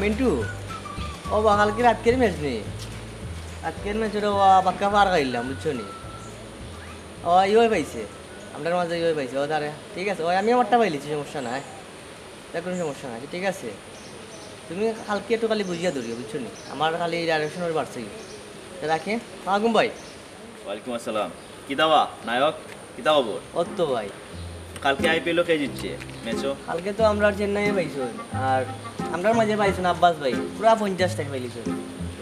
মিন্টু ও বা কালকে রাতকের ম্যাচ নেই রাতকের ম্যাচের ও পাক্কা পার খাইলাম বুঝছো নি ও ইয়ে পাইছে আপনার মাঝে ইয়ে পাইছে ও তারে ঠিক আছে ওই আমি আমারটা পাইলিছি সমস্যা নাই তার কোনো সমস্যা নাই ঠিক আছে তুমি কালকে একটু খালি বুঝিয়া ধরিও বুঝছো নি আমার খালি ডাইরেকশন ওর বাড়ছে রাখে আগুন ভাই ওয়ালাইকুম আসসালাম কি দাওয়া নায়ক কি দাওয়া বল ও তো ভাই কালকে আইপিএল কে জিতছে ম্যাচও কালকে তো আমরা চেন্নাইয়ে পাইছো আর আমরার মাঝে পাইছো না আব্বাস ভাই পুরা 50 টাকা পাইলিছো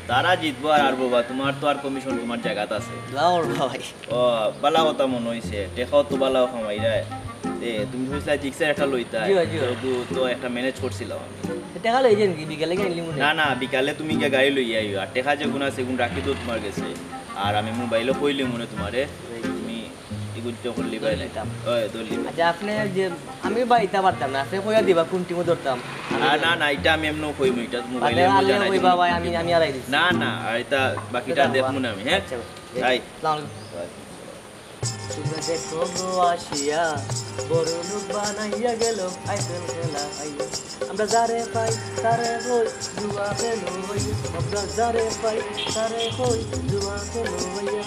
তারা জিতবো আর আরবো বা তোমার তো আর কমিশন তোমার জায়গাতে আছে লাওর ভাই ও বালা কথা মনে হইছে টেকাও তো বালাও খামাই রায় তুমি হইছিলা জিক্সের একটা লইতা জি ভাই, জি ভাই। তো একটা ম্যানেজ করছিলাম আমি। টাকা লই যান কি বিকালে কিনলি মনে না না বিকালে তুমি গিয়ে গাড়ি লইয়া আইও আর টেকা যে গুণ আছে গুণ রাখি তো তোমার গেছে আর আমি মোবাইলও কইলে মনে তোমারে তুমি এগুলো যখন লিবাই লিতাম। ওই দলি আচ্ছা আপনি যে আমি বাইতা পারতাম না আপনি কইয়া দিবা কোন টিমে ধরতাম না না এটা আমি এমন কইম এটা মোবাইলে বাদে আলে জানাই কইবা ভাই আমি আড়াই দিছি না না আর এটা বাকিটা দেখবো না আমি হ্যাঁ আচ্ছা তাই আসসালামু আলাইকুম তুমি দেখো গো আসিয়া বড় লোক বানাইয়া গেল আইপিএল খেলা আইয়া আমরা যারে পাই তারে হই জুয়া খেলো হইয়া আমরা যারে পাই তারে হই জুয়া খেলো হইয়া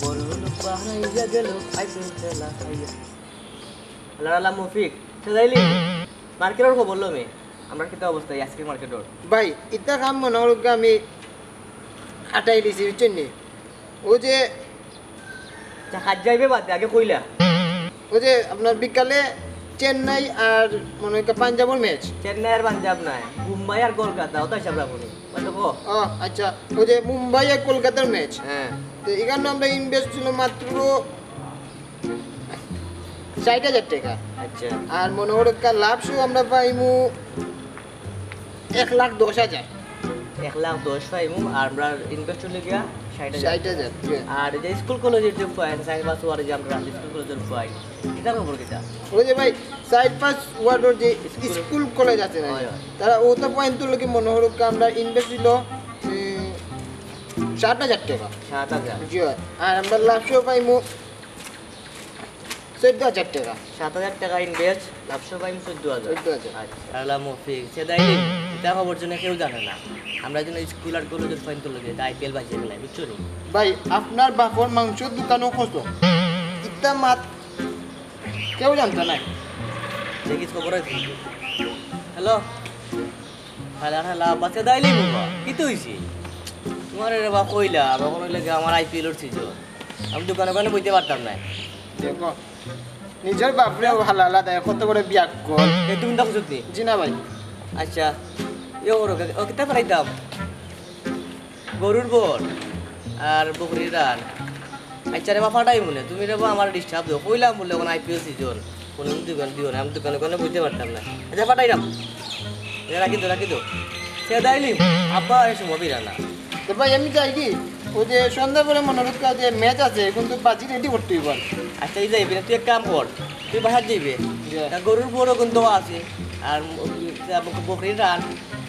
বড় লোক বানাইয়া গেল আইপিএল খেলা আইয়া আল্লাহ আল্লাহ মুফিক সেদাইলি মার্কেটের খবর বললো মে আমরা কিতা অবস্থা আজকে মার্কেটের ভাই ইতা কাম মনে হল আমি হাঁটাই দিছি বুঝছেন নি ও যে হাত যাইবে বাদে আগে কইলা ও যে আপনার বিকালে চেন্নাই আর মনে হয় পাঞ্জাবের ম্যাচ চেন্নাই আর পাঞ্জাব নাই মুম্বাই আর কলকাতা ওটা হিসাব রাখুন বলতো কো ও আচ্ছা ও যে মুম্বাই আর কলকাতার ম্যাচ হ্যাঁ তো এখানে আমরা ইনভেস্ট ছিল মাত্র 60,000 টাকা আচ্ছা আর মনে হল লাভ শো আমরা পাইমু 1,10,000 1,10,000 পাইমু আর আমরা ইনভেস্ট হলে গিয়া 60,000 60,000 আর যে স্কুল কলেজের যে পয়েন্ট সাইড বাস ওয়ার যে আমরা স্কুল কলেজের পয়েন্ট এটা খবর কিটা ওই যে ভাই সাইড পাস ওয়ার্ডের যে স্কুল কলেজ আছে না হয়, হয়। তারা ও তো পয়েন্ট তুলে কি মনে হল আমরা ইনভেস্ট ছিল 60,000 টাকা 7,000 জি হয়। আর আমরা লাভ শো পাইমু 14,000 টাকা 7,000 টাকা ইনভেস্ট লাভশো পাইম 14,000 14,000 আচ্ছা আল্লাহ মুফিক সেদাই এটা খবর জন্য কেউ জানে না আমরা যেন স্কুল আর কলেজের পয়েন্ট তুলে দিই আইপিএল বাজিয়ে গেলাই বুঝছো নি ভাই আপনার বাপর মাংস দোকানও কত ইত্যা মাত কেউ জানতো না দেখিস খবর আছে হ্যালো হ্যালো হ্যালো বাচ্চা দাইলি বাবা কি তো হইছে তোমার রে বা কইলা কখন হইলে আমার আইপিএল এর সিজন আমি দোকানে ওখানে বইতে পারতাম না দেখো নিজের বাপরে ভালো আলাদা কত করে বিয়া কর এই তুমি দেখো সত্যি জি না ভাই আচ্ছা ইয়ে করো ও কিতা পারাইতাম গরুর বট আর বকরির রান আচ্ছা রে বা ফাটাই মনে তুমি রে বা আমার ডিস্টার্ব দিও কইলাম বললে এখন আইপিএল সিজন কোনো দোকান দিও না আমি দোকানে ওখানে বইতে পারতাম না আচ্ছা ফাটাইলাম রাখি তো সে দাইলি আব্বা এসে মবিরা না তো ভাই আমি যাই কি ও যে সন্ধ্যা করে মনে হচ্ছে যে ম্যাচ আছে কিন্তু বাজি রেডি করতে হইব আচ্ছা এই যাইবি না তুই এক কাম কর তুই বাহার যাইবে তা গরুর বড় কিন্তু আছে আর বকরির রান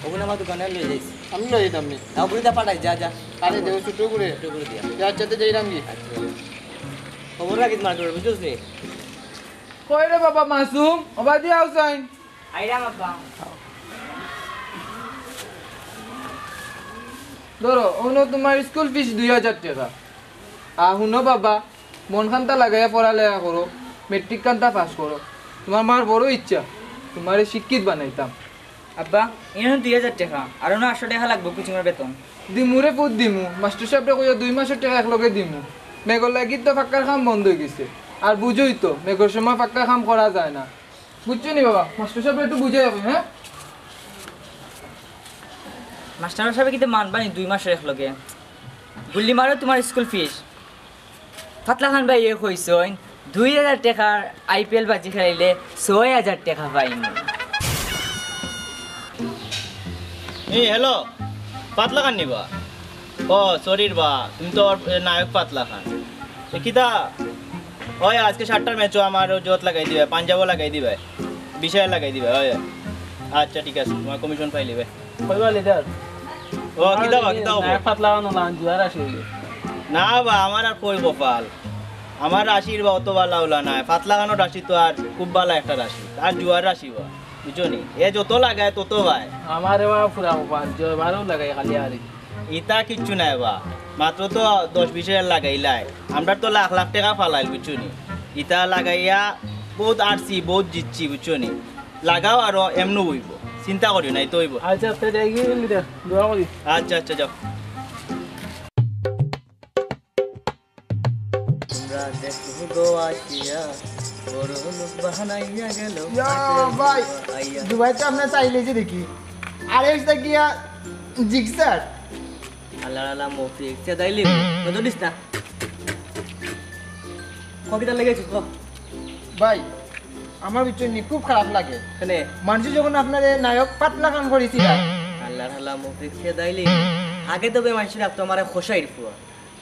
ওখানে আমার দোকানে লয়ে যাইছি আমি লই যেতাম নি তাও বলে যা পাঠাই যা যা আরে দেও ছোট করে একটু করে দিয়া যার সাথে যাইরাম কি আচ্ছা খবর রাখিস মার্কেট বুঝছিস নি কই রে বাবা মাসুম অবাদি আউসাইন আইরাম আব্বা ধরো ওনো তোমার স্কুল ফিস 2,000 টাকা শুনো বাবা মন খান্তা লাগাইয়া পড়ালেখা করো মেট্রিক কান্তা পাস করো তোমার মার বড় ইচ্ছা তোমার শিক্ষিত বানাইতাম আব্বা ইনো 2,000 টাকা আর না 800 টাকা লাগবে কোচিংয়ের বেতন দিমুরে পুত দিমু মাস্টার সাহেবটা কইয়া 2 মাসের টাকা একলগে দিমু মেঘর লাগি তো ফাক্কার কাম বন্ধ হয়ে গেছে আর বুঝোই তো মেঘর সময় ফাক্কার কাম করা যায় না বুঝছো নি বাবা মাস্টার সাহেব একটু বুঝাই হবে হ্যাঁ মাস্টার সাহেব কিন্তু মানবানি 2 মাসের একলগে গুল্লি মারো তোমার স্কুল ফিস ফাতলা খান ভাই এ কইছইন 2,000 টাকার আইপিএল বাজি খেলাইলে 6,000 টাকা পাইনি এই হ্যালো পাতলা খান নিবা ও সরির বা তুমি তো নায়ক পাতলা খান কিতা হয় আজকে 7টার ম্যাচও আমার জোত লাগাই দিবে পাঞ্জাবও লাগাই দিবে বিষয় লাগাই দিবে হয় আচ্ছা ঠিক আছে তোমার কমিশন পাই লিবে কইবা লিডার ও কিতা পাতলা নলান জুয়ার আসি না বা আমার আর কই গোপাল আমার রাশির বা অত ভালো হলো না পাতলা খানোর রাশি তো আর খুব ভালো একটা রাশি আর জুয়ার রাশি বা বুঝছো নি এ যত লাগায় তত ভাই আমার এবার পুরা মোবাইল জয়বারও লাগাই খালি আর ইটা কিচ্ছু নাই বা মাত্র তো 10-20 লাগাইলাই আমরা তো লাখ লাখ টাকা ফালাইল বুঝছো নি ইটা লাগাইয়া বহুত আরছি বহুত জিতছি বুঝছো নি লাগাও আর এমনও হইব চিন্তা করিও নাই তো হইব আচ্ছা আপনি দেখি দোয়া করি আচ্ছা আচ্ছা যাও তোমরা দেখো গো আসিয়া বড় লোক বানাইয়া গেল ভাই আইয়া দুবাই তো আপনার চাইলে যে দেখি আর একটা গিয়া জিক্সার আল্লাহ আল্লাহ মফি একসে দাইলি কত দিস না কবিতা লেগেছিস তো ভাই আমার ভিতরে খুব খারাপ লাগে কেনে মানুষ যখন আপনার এই নায়ক পাতলা কাম করেছিল আল্লাহ আল্লাহ মফি একসে দাইলি আগে তো বে মানুষ রাখতো আমার খোসাইর ফুয়া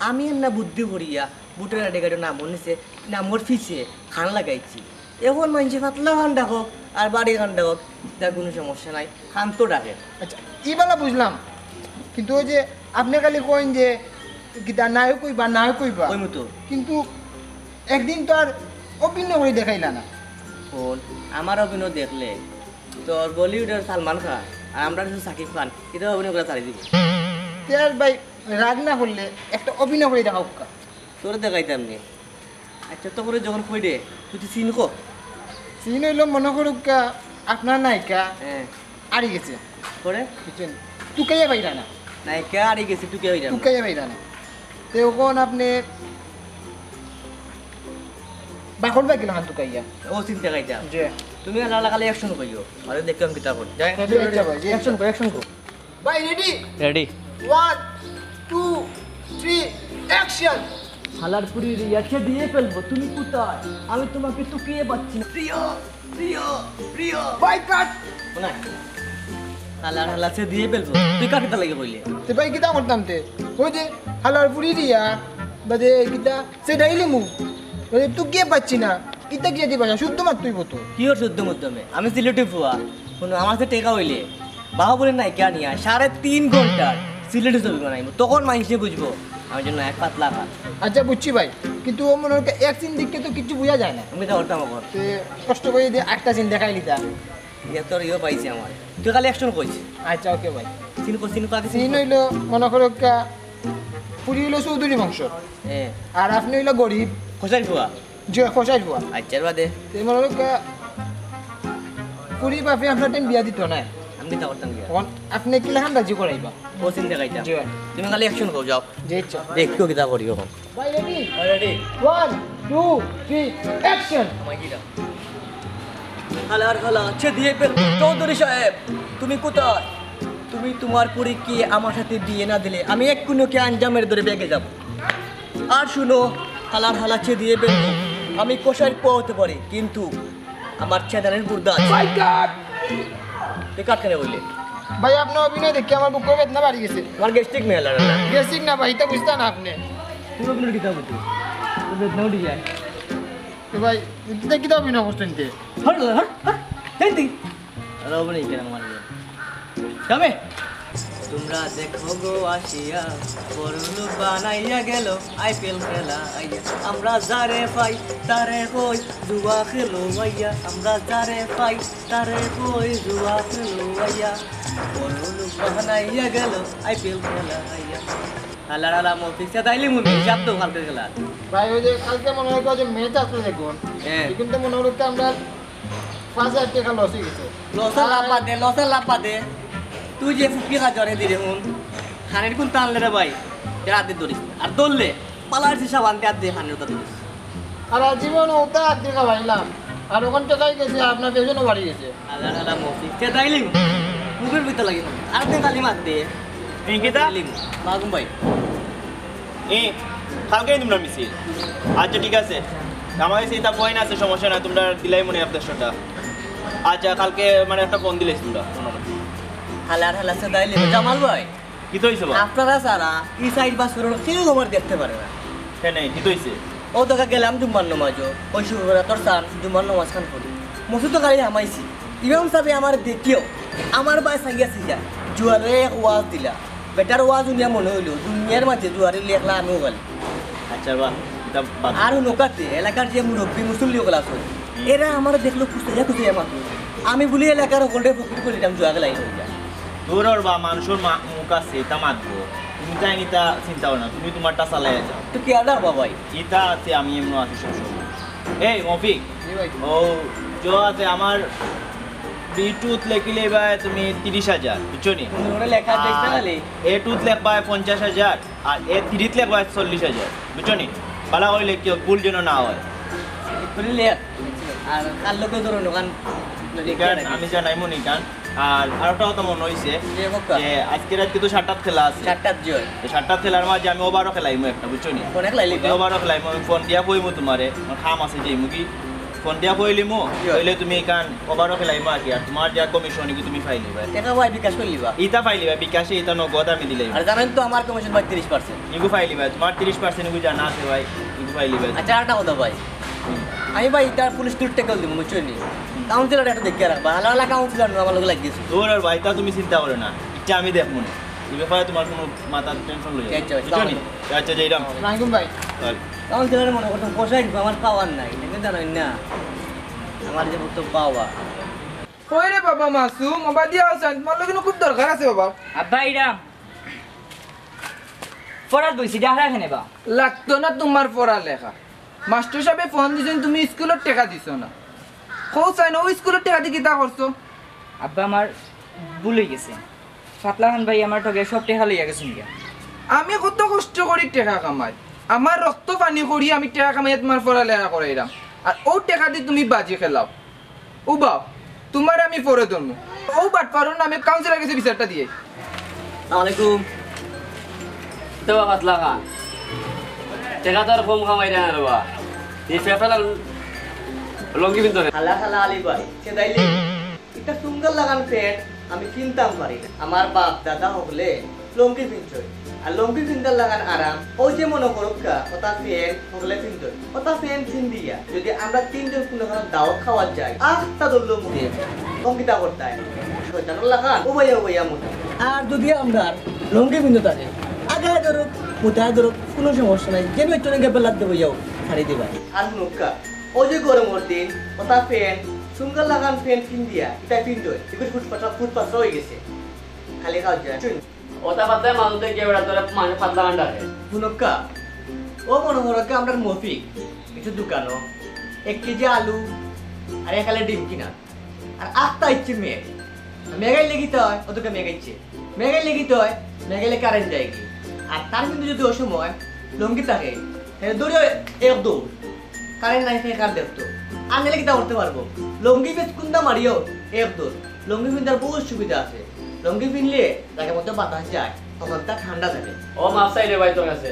আমি না বুদ্ধি ভরিয়া বুটের ডেগাটো নাম মনেছে নামর ফিসে খান লাগাইছি এখন মানুষ পাতলা খান ডাকক আর বাড়ি খান ডাকক তার কোনো সমস্যা নাই খান তো ডাকে আচ্ছা ইবেলা বুঝলাম কিন্তু ওই যে আপনি খালি কইন যে গীতা নায়ক কইবা নায়ক কইবা ওই মতো কিন্তু একদিন তো আর অভিনয় করে দেখাইলা না ফোন আমার অভিনয় দেখলে তোর বলিউডের সালমান খান আর আমরা শুধু সাকিব খান এটা অভিনয় করে ছাড়ি দিব তেয়ার ভাই রাগ না করলে একটা অভিনয় করে দেখাও কা তোর দেখাইতাম নি আচ্ছা তো করে যখন কই দে তুই চিন কো সিন হইলো মনে করুক কা আপনার নায়িকা হ্যাঁ আড়ি গেছে করে বুঝছেন টুকাইয়া পাইরা না নাই কে আড়ি গেছে তুই কে হইরা টুকাইয়া পাইরা না তখন আপনি বাকল বাই গেলাম টুকাইয়া ও চিন্তা দেখাইতাম যে তুমি আল্লাহ খালি অ্যাকশন কইও আরে দেখলাম কিতা কর যাই আচ্ছা ভাই অ্যাকশন কর অ্যাকশন কর ভাই রেডি রেডি 1 2 3 অ্যাকশন হালার পুরি রিয়াকে দিয়ে ফেলবো তুমি কোথায় আমি তোমাকে টুকিয়ে পাচ্ছি না প্রিয় প্রিয় প্রিয় ভাই কাট না হালার হালা সে দিয়ে ফেলবো তুই কাকে তা লাগে কইলে তে ভাই কিতা করতাম তে ওই যে হালার পুরি দিয়া বাদে কিতা সে ডাইলে মু বাদে তুই কে পাচ্ছি না কিতা কি দিবা শুদ্ধ মাত তুই বতো কি ওর শুদ্ধ মধ্যমে আমি সিলেটি ফুয়া কোনো আমার সাথে টেকা হইলে বাহুবলের নায়িকা নিয়ে 3.5 ঘন্টার সিলেটি ছবি বানাইবো তখন মানুষে বুঝবো আমার জন্য এক পাতলা খান আচ্ছা বুঝছি ভাই কিন্তু ও মনে হয় এক সিন দেখে তো কিছু বোঝা যায় না আমি তো করতাম এখন তে কষ্ট করে দিয়ে একটা সিন দেখাই লিতা ইয়ে তোর ইয়ে পাইছি আমার তুই খালি অ্যাকশন কইছিস আচ্ছা ওকে ভাই সিন কো আগে সিন হইলো মনে করো পুরি হইলো চৌধুরী বংশ হ্যাঁ আর আপনি হইলো গরিব খোসাই ফুয়া যে খসাই হওয়া আচ্ছা বাদে তে মনে করো পুরি বাপে আপনার টাইম বিয়া দিত না আমি তা করতাম গিয়া তখন আপনি কি লেখান রাজি করাইবা ও সিন দেখাইতাম জি তুমি খালি অ্যাকশন কর যাও যে ইচ্ছা দেখিও কিতা করি এখন ভাই রেডি রেডি 1 2 3 অ্যাকশন হালার হালা ছে দিয়ে ফেল চৌধুরী সাহেব তুমি কোথায় তুমি তোমার পরীকে আমার সাথে বিয়ে না দিলে আমি এক্ষুনিকে আঞ্জামের ধরে বেগে যাব আর শুনো হালার হালা ছে দিয়ে ফেল আমি কোষার পো হতে পারি কিন্তু আমার ছেদানের বুর্দা আছে মাই গড তুই কাটখানে বললে ভাই আপনার অভিনয় দেখে আমার বুক বেদনা বাড়ি গেছে আমার গেস্টিক মেয়ে হালার হালা গেসিক না ভাই তা বুঝতা না আপনি তুমি অভিনয় কিতা বুঝি তুই বেদনা উঠে যায় তো ভাই কিতা কিতা অভিনয় করছেন তে হট হট হট দেখ দেখ আর অভিনয় কেন আমার কামে তোমরা দেখো গো আসিয়া বড়লু বানাইয়া গেল আইপিএল খেলা আইয়া আমরা যারে পাই তারে কই জুয়া খেলো আইয়া আমরা যারে পাই তারে কই জুয়া খেলো আইয়া বড়লু বানাইয়া গেল আইপিএল খেলা আইয়া আল্লাহ আল্লাহ মফিসা তাইলি মুভি সব তো কালকে খেলা ভাই ওই যে কালকে মনে হয় যে ম্যাচ আসলে দেখুন হ্যাঁ কিন্তু মনে হলো আমরা 5000 টাকা লস হয়ে গেছে লসা লাপা দে তুই যে ফুকি হাজারে দিলে হুন খানের কোন টানলে রে ভাই রাতে ধরিস আর ধরলে পালার হিসাব আনতে আর দিয়ে খানের ধরিস আর জীবন ওটা আর টাকা ভাইলাম আর ওখান টাকাই গেছে আপনার বেজনও বাড়ি গেছে আল্লাহ আল্লাহ মফিস কে তাইলি মুখের ভিতর লাগে আর দিন খালি মার দে ইঙ্কিতা মাগুম ভাই এই কালকেই তোমরা মিছিল আচ্ছা ঠিক আছে আমার কাছে এটা পয়েন্ট আছে সমস্যা না তোমরা দিলাই মনে আপনারটা আচ্ছা কালকে মানে একটা ফোন দিলেছ তোমরা হালার হালা সে তাইলি জামাল ভাই কি তো হয়েছে বা আপনারা সারা ই সাইড বাস করে কেউ আমার দেখতে পারে না হ্যাঁ নাই কি তো হয়েছে ও তোকে গেলাম জুম্মার নমাজও ওই শুক্রবার তোর সান জুম্মার নমাজ খান করি মসুদ তো গাড়ি হামাইছি ইমাম সাহেব আমার দেখিও আমার বাই সাইয়াছি যা জুয়ারে এক ওয়াজ দিলা বেটার ওয়াজ উনিয়া মনে হইলো দুনিয়ার মাঝে জুয়ারে লেখলা আমিও গেল আচ্ছা বা এটা বাদ আর নৌকাতে এলাকার যে মুরব্বী মুসল্লি ওগুলো আছে এরা আমার দেখলো খুঁজে খুঁজে আমার আমি বলি এলাকার হোল্ডে ফকির করে দিলাম জুয়া গেলাই হয়ে যায় তোর আর বা মানুষের মুখ আছে এটা মাতবো তুমি তাই নিতা চিন্তা করো না তুমি তোমারটা চালাই যাও তো কি আর বাবাই ইটা আছে আমি এমন আছি সবসময় এই মফিক ও জো আছে আমার বিটুত লেখিলে এবার তুমি 30,000 বুঝছো নি ওরা লেখা দেখতে গেলে এ টুত লেখবা 50,000 আর এ থ্রিত লেখবা 40,000 বুঝছো নি বালা হইলে কি ভুল যেন না হয় করে লেখ আর কাল লোকে ধরুন ওখান আমি জানাই মনি কান আর আরেকটা কথা মনে হয়েছে যে আজকে রাত কিন্তু 7টার খেলা আছে 7টার জয় এই 7টার খেলার মাঝে আমি ওভারও খেলাইমু একটা বুঝছো নি অনেক লাইলি ওভারও খেলাইমু আমি ফোন দিয়া কইমু তোমারে আমার খাম আছে যে মুগি ফোন দিয়া কইলিমু কইলে তুমি কান ওভারও খেলাইমু আর কি আর তোমার যা কমিশন কি তুমি ফাইলি ভাই টাকা ভাই বিকাশ করলি বা ইটা ফাইলি ভাই বিকাশে ইটা নগদ আমি দিলাই আর জানেন তো আমার কমিশন ভাই 30% ইগু ফাইলি ভাই তোমার 30% ইগু জানা আছে ভাই ইগু ফাইলি ভাই আচ্ছা আরেকটা কথা ভাই আমি ভাই তার পুলিশ টুর টেকল দিব বুঝছো নি কাউন্সিলর একটা দেখে রাখবা আলাদা আলাদা কাউন্সিলর আমার লোক লাগিয়েছে তোর আর ভাইটা তুমি চিন্তা করো না এটা আমি দেখবো না এই ব্যাপারে তোমার কোনো মাথা টেনশন লই আচ্ছা, বুঝছো নি আচ্ছা যাইরাম রাঙ্গুম ভাই কাউন্সিলরের মনে করতাম পয়সা দিব আমার পাওয়ার নাই কিন্তু জানোই না আমার যে মতো পাওয়া কই রে বাবা মাসুম বাবা দিয়া আছেন তোমার লগে খুব দরকার আছে বাবা আব্বা ইরা ফরাদ বইছি দেখা রাখেন বা লাগতো না তোমার পড়ালেখা মাস্টার সাহেব ফোন দিছেন তুমি স্কুলের টাকা দিছো না কও চাই না ওই স্কুলের টাকা দিয়ে কিতা করছো আব্বা আমার ভুল হয়ে গেছে ফাতলা খান ভাই আমার টকে সব টাকা লইয়া গেছেন গিয়া আমি কত কষ্ট করি টাকা কামাই আমার রক্ত পানি করি আমি টাকা কামাই তোমার পড়ালেখা করাইলাম আর ও টাকা দিয়ে তুমি বাজি খেলাও ও বাপ তোমার আমি পরে ধরবো ও বাট পারো না আমি কাউন্সিলর কাছে বিচারটা দিয়ে আলাইকুম তো পাতলা খান টাকা তো আর কম কামাই না রে বা এই ফেফেলা লঙ্গি বিন্দু খালা খালা আলী ভাই সে তাইলে এটা সুন্দর লাগান প্যান্ট আমি কিনতাম পারি না আমার বাপ দাদা হলে লঙ্কি পিনছই আর লঙ্কি পিনতার লাগান আরাম ওই যে মনে করুক কা ওটা প্যান্ট হলে পিনছই ওটা প্যান্ট কিন দিয়া যদি আমরা তিনজন কোনো দাওয়াত খাওয়া যায় আখটা ধরলো মুখে লঙ্কিটা করতে হয় শয়তানের লাগান ও ভাইয়া মোটা আর যদি আমরা লঙ্কি পিনতে থাকে আগে ধরুক মোটায় ধরুক কোনো সমস্যা নাই যে একটু নাকি বেলার দেবো যাও ছাড়ি দিবা আর নুকা ও যে গরমের দিন ওটা প্যান্ট সুন্দর লাগান প্যান্ট কিন দিয়া এটা পিনছই এগুলো ফুটপাথ হয়ে গেছে খালি খাওয়া যায় ওটা পাতলা মানুষ কে বেড়া তোরা মানে পাতলা খান ডাকে বুনক্কা ও মনে করো কি আমরা মফিক কিছু দোকানো 1 কেজি আলু আর একালে ডিম কিনা আর আটটা ইচ্ছে মেঘাই লেগিতে হয় ওদেরকে মেঘাইছে মেঘাই লেগিতে হয় মেঘাইলে কারেন্ট যায় কি আর তার কিন্তু যদি ওই সময় লঙ্গি থাকে তাহলে দৌড়ে এক দৌড় কারেন্ট নাই সে কার দেখতো আর নিলে কিতা করতে পারবো লঙ্গি বেশ কুন্দা মারিও এক দৌড় লঙ্গি পিন্ধার বহুত সুবিধা আছে লঙ্গি পিনলে তাকে মধ্যে বাতাস যায় তখন তা ঠান্ডা থাকে ও মাপ চাইলে ভাই তোর কাছে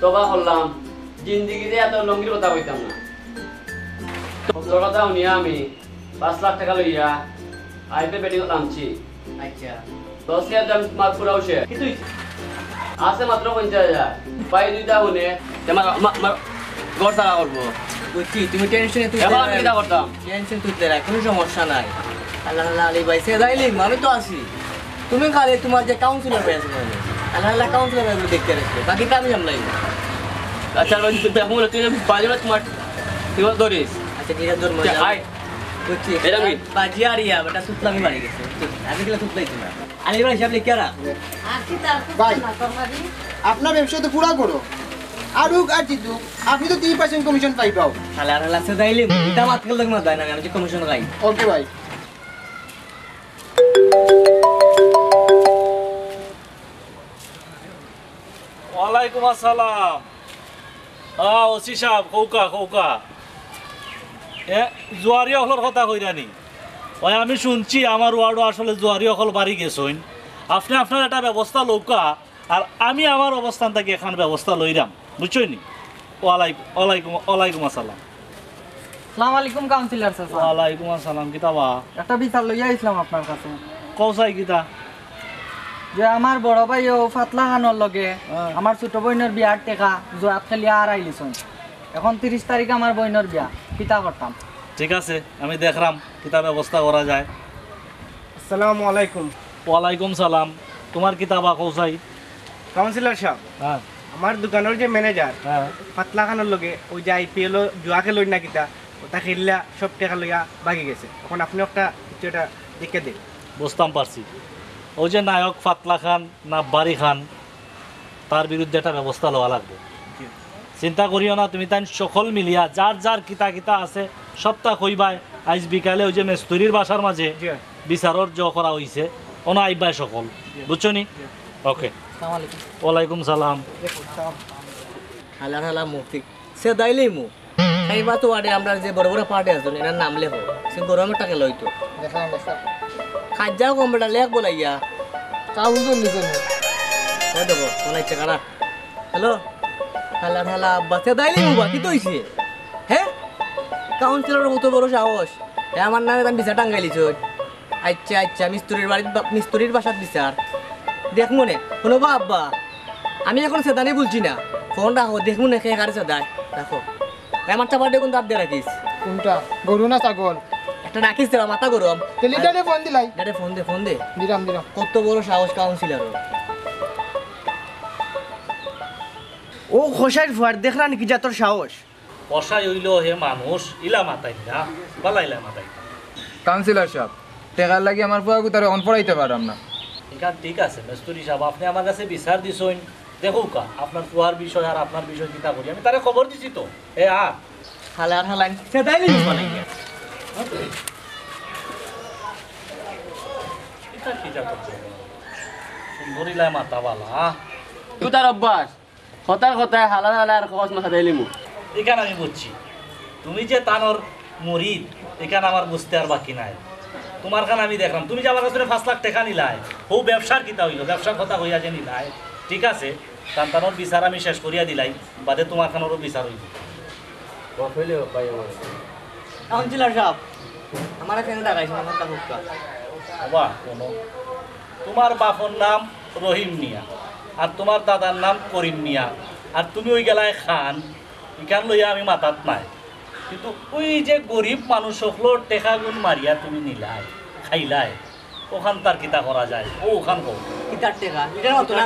তোবা করলাম জিন্দিগিতে এত লঙ্গির কথা কইতাম না তোর কথা শুনিয়া আমি 5 লাখ টাকা লইয়া আইপে বেটিং আনছি আচ্ছা 10,000 দাম মাল পুরাও সে কিন্তু আছে মাত্র 50,000 পাই দুইটা শুনে তোমার ঘর সারা করবো বুঝছি তুমি টেনশনে তুই এখন আমি কিটা করতাম টেনশন তুলতে রাখ কোনো সমস্যা নাই আল্লাহ আল্লাহ আলী ভাই সে যাইলি আমি তো আছি তুমি খালি তোমার যে কাউন্সিলর পেয়েছে আল্লাহ আল্লাহ কাউন্সিলর ভাই দেখতে রাখবে বাকিটা আমি সামলাই আচ্ছা দেখো তুই বাজে তোমার তুই ধরিস আচ্ছা ঠিক আছে তোর মজা আয় বুঝছি এরা কি? বাজি আর ইয়া বেটা সুতলামি বাড়ি গেছে আমি গেলে সুতলাইছি না আলী ভাই হিসাব লিখে রাখ ভাই আপনার ব্যবসা তো পুরা করো আরুক আর জিতুক আপনি তো 30% কমিশন পাইবাও আল্লাহ আল্লাহ সে যাইলি এটা মাত করলে মত দেয় না আমি যে কমিশন গাই ওকে ভাই ওয়ালাইকুম আসসালাম ওসি সাহেব কৌকা এ জোয়ারি অকলের কথা কইরানি ওই আমি শুনছি আমার ওয়ার্ডও আসলে জোয়ারি অকল বাড়ি গেছেন আপনি আপনার একটা ব্যবস্থা লৌকা আর আমি আমার অবস্থান থেকে এখন ব্যবস্থা লইরাম বুঝছই নি ওয়ালাইকুম আসসালাম আসসালামু আলাইকুম কাউন্সিলর স্যার ওয়ালাইকুম আসসালাম কিতাবা একটা বিচার লইয়া আইছিলাম আপনার কাছে কৌসাই কিতা যে আমার বড় ভাই ও ফাতলা খানোর লগে আমার ছোট বোনের বিয়ার টেকা জোয়াত খেলিয়া আর আইলিছন এখন 30 তারিখে আমার বোনের বিয়া পিতা করতাম ঠিক আছে আমি দেখলাম কিতা ব্যবস্থা করা যায় আসসালামু আলাইকুম ওয়ালাইকুম সালাম তোমার কিতাবা কৌসাই কাউন্সিলর সাহেব হ্যাঁ আমার দোকানের যে ম্যানেজার হ্যাঁ পাতলা খানোর লগে ওই যে আইপিএল জুয়া খেলই না কিতা ওটা খেললা সব টাকা লইয়া বাগি গেছে এখন আপনি একটা কিছু এটা দেখে দিন বুঝতাম পারছি ওই যে নায়ক ফাতলা খান না বাড়ি খান তার বিরুদ্ধে একটা ব্যবস্থা লওয়া লাগবে চিন্তা করিও না তুমি তাই সকল মিলিয়া যার যার কিতা কিতা আছে সবটা কইবাই আজ বিকালে ওই যে মেস্তুরির বাসার মাঝে বিচারর জ করা হয়েছে ওনা আইবাই সকল বুঝছো নি ওকে ওয়ালাইকুম সালাম হালার হালা মুক্তি সে দাইলেই মু খাইবা তো আরে আমরা যে বড় বড় পার্টি আছে এনার নামলে হোক সে গরমের টাকা লইতো দেখাম দেখাম খাজা কমটা লেখ বলাইয়া কাউন্ট নিছে না কই দেবো ফোন আইছে কারা হ্যালো হালার হালা আব্বা সে দাইলেই মু বাকি তো হইছে হ্যাঁ কাউন্সিলর কত বড় সাহস আমার নামে আমি বিচার টাঙ্গাইলিছ আচ্ছা আচ্ছা মিস্ত্রির বাসার বিচার দেখ মনে শোনো বা আব্বা আমি এখন সেদানি বলছি না ফোন রাখো দেখ মনে খেয়ে কারে সেদাই রাখো আমার চাপাটে কোন দাব দিয়ে রাখিস কোনটা গরু না ছাগল একটা রাখিস দেবা মাথা গরম লিডারে ফোন দিলাই ডারে ফোন দে দিলাম কত বড় সাহস কাউন্সিলর ও খোসাইর ফুয়ার দেখলা নাকি যা তোর সাহস কষাই হইল হে মানুষ ইলা মাতাই না বালাইলা মাতাই কাউন্সিলর সাহেব টেকার লাগি আমার ফুয়াকু তারে অন পড়াইতে পারলাম না এখান ঠিক আছে মেস্তুরি সাহেব আপনি আমার কাছে বিচার দিছেন দেখো কা আপনার ফুয়ার বিষয় আর আপনার বিষয় চিন্তা করি আমি তারে খবর দিছি তো এ হালার হালান সেদাইলি বানাইয়া এটা কি যা করছে সুন্দরীলা মাতাবালা তুই তার অভ্যাস কথায় কথায় হালার হালার খবর মাথা দিলি মু এখানে আমি বুঝছি তুমি যে তানোর মরিদ এখানে আমার বুঝতে আর বাকি নাই তোমার খান আমি দেখলাম তুমি যে আমার কাছে 5 লাখ টাকা নিলাই ও ব্যবসার কিতা হইল ব্যবসার কথা হইয়া যে নিলাই ঠিক আছে তানোর বিচার আমি শেষ করিয়া দিলাই বাদে তোমার খানোরও বিচার হইল কাউন্সিলর সাহেব আমার এখানে ডাকাইছে আমার তা হুক্কা বাবা কোনো তোমার বাপর নাম রহিম মিয়া আর তোমার দাদার নাম করিম মিয়া আর তুমি ওই গেলায় খান ইখান লইয়া আমি মাথাত নাই কিন্তু ওই যে গরিব মানুষ সকলোর টেকা গুণ মারিয়া তুমি নিলাই খাইলাই ওখান তার কিতা করা যায় ও ওখান কো কিতার টাকা এটার মত না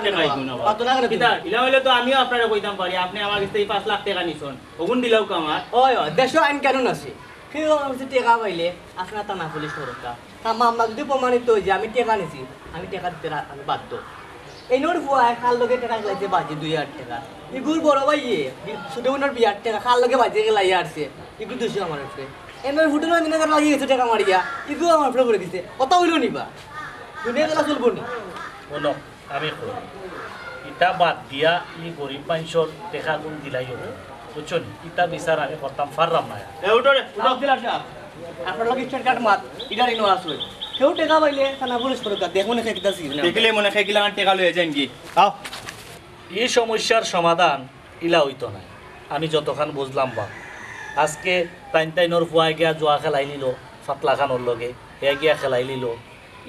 কত না করে কিতা ইলা হইলে তো আমিও আপনারে কইতাম পারি আপনি আমার কাছে 5 লাখ টাকা নিছন ওগুন দিলাও কামার ওই দেশো আইন কানুন আছে কেউ আমার কাছে টাকা পাইলে আপনার তা না পুলিশ সরকার তা মামলা যদি প্রমাণিত হয় যে আমি টাকা নিছি আমি টাকা দিতে আমি বাধ্য এই নোর ফুয়া খাল লগে টাকা লাগছে বাজে 2000 টাকা ইগুর বড় ভাইয়ে ছোটো বোনের 2000 টাকা খাল লগে বাজে গেলাই আসছে ইগু দুশো আমার উপরে এমন হোটেল দিনে লাগিয়ে গেছে টাকা মারিয়া ইগু আমার উপরে পড়ে গেছে কত হইল নিবা দুনিয়া গেলা চলবো নি বলো আমি কই ইটা বাদ দিয়া ই গরিব মানুষের টেকা গুণ দিলাই হবে বুঝছো নি ইটা বিচার আমি করতাম পারলাম না এ উঠো রে উঠো কাউন্সিলর সাহেব আপনার লগে স্টার্ট কাট মাত ইডার ইনো আসবে কেউ টাকা পাইলে থানা পুলিশ সরকার দেখো না খেতে আসি দেখিলে মনে খাইকিলা টাকা লয়ে যান কি আও এই সমস্যার সমাধান ইলা হইতো না আমি যতখান বুঝলাম বা আজকে টাইনর ফুয়াই গিয়া জোয়া খেলাই নিল ফাতলা খানোর লগে এ গিয়া খেলাই নিল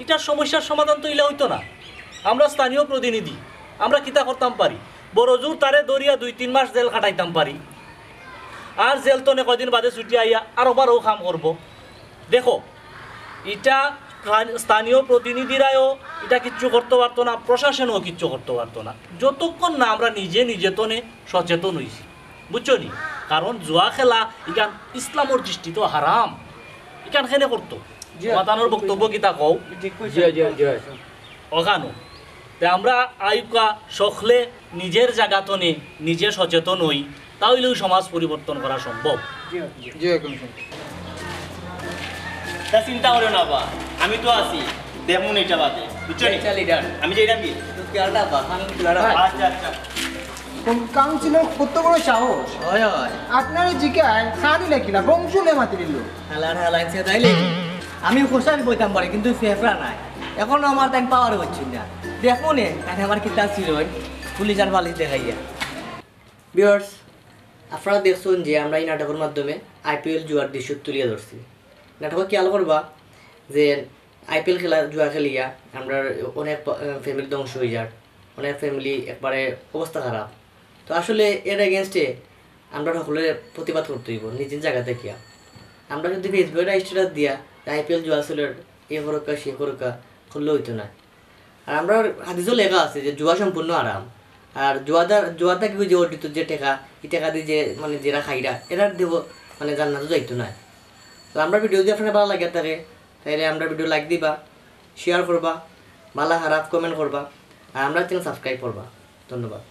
এটার সমস্যার সমাধান তো ইলা হইতো না আমরা স্থানীয় প্রতিনিধি আমরা কিতা করতাম পারি বড় জোর তারে দরিয়া 2-3 মাস জেল খাটাইতাম পারি আর জেল তো কয়দিন বাদে ছুটি আইয়া আরো বারো কাম করব দেখো এটা স্থানীয় প্রতিনিধিরাও এটা কিচ্ছু করতে পারতো না প্রশাসনও কিচ্ছু করতে পারতো না যতক্ষণ না আমরা নিজে নিজেতনে সচেতন হইছি বুঝছো নি কারণ জুয়া খেলা ইখান ইসলামর দৃষ্টি তো হারাম ইখান খেলে করতো মাতানোর বক্তব্য কিতা কও অগানো তে আমরা আইকা সখলে নিজের জায়গাতনে নিজে সচেতন হই তাহলেও সমাজ পরিবর্তন করা সম্ভব তা চিন্তা করো না বা আমি তো আছি দেখুন এটা বাদে বুঝছো নি লিডার আমি যে এটা কি তুই আর না বা আমি আচ্ছা আচ্ছা কাউন্সিলর কত বড় সাহস হয় হয় আপনার জিজ্ঞায় খানি লাগিলা বংশুলে মাতি দিল হালার হালান সে তাইলে আমি খোসানি বইতাম পারি কিন্তু ফেফড়া নাই এখন আমার তাই পাওয়ার হচ্ছে না দেখো নে তাই আমার কিতাব ছিল পুলিশ আর বালিশ দেখাইয়া বিয়ার্স আপনারা দেখছেন যে আমরা এই নাটকের মাধ্যমে আইপিএল জুয়ার দৃশ্য তুলিয়া ধরছি নাটক খেয়াল করবা যে আইপিএল খেলা জুয়া খেলিয়া আমরা অনেক ফ্যামিলি ধ্বংস হয়ে যায় অনেক ফ্যামিলি একবারে অবস্থা খারাপ তো আসলে এর এগেনস্টে আমরা সকলে প্রতিবাদ করতে হইব নিজের জায়গা থেকে আমরা যদি ফেসবুকে স্ট্যাটাস দিয়া আইপিএল জুয়া ছেলের এ করুকা সে করুকা করলে হইতো না আর আমরা হাদিসও লেখা আছে যে জুয়া সম্পূর্ণ আরাম আর জুয়াটা কি যে অর্জিত যে টাকা এই টাকা দিয়ে যে মানে যারা খাইরা এরা দেব মানে জান্নাতে যাইতো না। তো আমরা ভিডিও যদি আপনার ভালো লাগে তাহলে আমরা ভিডিও লাইক দিবা, শেয়ার করবা, ভালো খারাপ কমেন্ট করবা, আর আমরা চ্যানেল সাবস্ক্রাইব করবা। ধন্যবাদ।